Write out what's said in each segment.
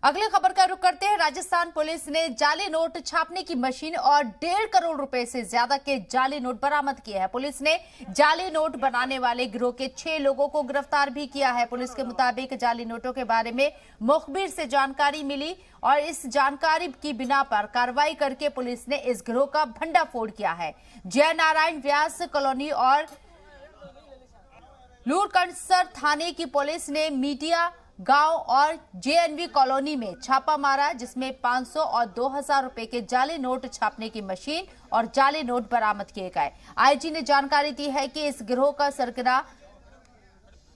अगली खबर का रुख करते हैं। राजस्थान पुलिस ने जाली नोट छापने की मशीन और 1.5 करोड़ रुपए से ज्यादा के जाली नोट बरामद किए हैं। पुलिस ने जाली नोट बनाने वाले गिरोह के 6 लोगों को गिरफ्तार भी किया है। पुलिस के मुताबिक जाली नोटों के बारे में मुखबिर से जानकारी मिली और इस जानकारी की बिना पर कार्रवाई करके पुलिस ने इस गिरोह का भंडाफोड़ किया है। जय नारायण व्यास कॉलोनी और लूरकंडसर थाने की पुलिस ने मीडिया गांव और जेएनवी कॉलोनी में छापा मारा, जिसमें 500 और 2000 रुपए के जाली नोट छापने की मशीन और जाली नोट बरामद किए गए। आईजी ने जानकारी दी है कि इस गिरोह का सरगना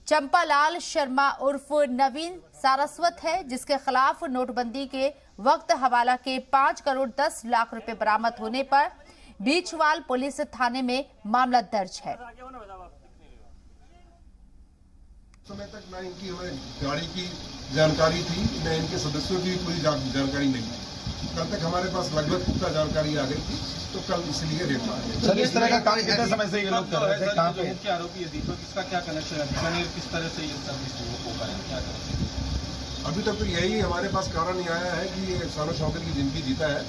चंपालाल शर्मा उर्फ नवीन सारस्वत है, जिसके खिलाफ नोटबंदी के वक्त हवाला के 5 करोड़ 10 लाख रुपए बरामद होने पर बीचवाल पुलिस थाने में मामला दर्ज है। समय तक ना इनकी हमें गाड़ी की जानकारी थी, न इनके सदस्यों की पूरी जानकारी नहीं थी। कल तक हमारे पास लगभग पुख्ता जानकारी आ गई थी, तो कल इसलिए रेड मारा। सर, इस तरह का काम कितने समय से ये लोग कर रहे थे? कहां पे मुख्य आरोपी है दीपक, इसका क्या कनेक्शन है? बीकानेर किस तरह से ये सर्विस हो पा रहा है, क्या करें? अभी तक तो यही हमारे पास कारण ही आया है कि ये शानो शौकत की जिंदगी जीता है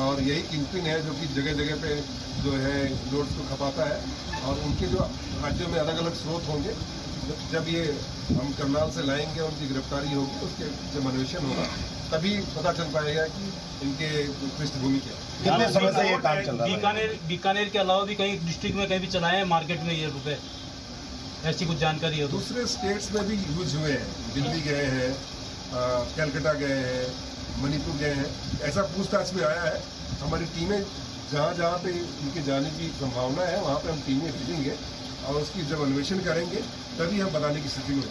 और यही किंगपिन है जो कि जगह जगह पे जो है नोट्स को खपाता है। और उनके जो राज्यों में अलग अलग स्रोत होंगे, जब ये हम करनाल से लाएंगे, उनकी गिरफ्तारी होगी, उसके जब अन्वेषण होगा तभी पता चल पाएगा कि इनके पृष्ठभूमि क्या है। कितने समय से ये काम चल रहा है? बीकानेर के अलावा भी कहीं डिस्ट्रिक्ट में कहीं भी चलाए हैं मार्केट में ये रुपए, ऐसी कुछ जानकारी है? दूसरे स्टेट्स में भी यूज हुए हैं, दिल्ली गए हैं, कलकत्ता गए हैं, मणिपुर गए हैं, ऐसा पूछताछ में आया है। हमारी टीमें जहाँ जहाँ पे इनके जाने की संभावना है वहाँ पे हम टीमें भेजेंगे और उसकी जब अन्वेषण करेंगे तभी हम बताने की स्थिति में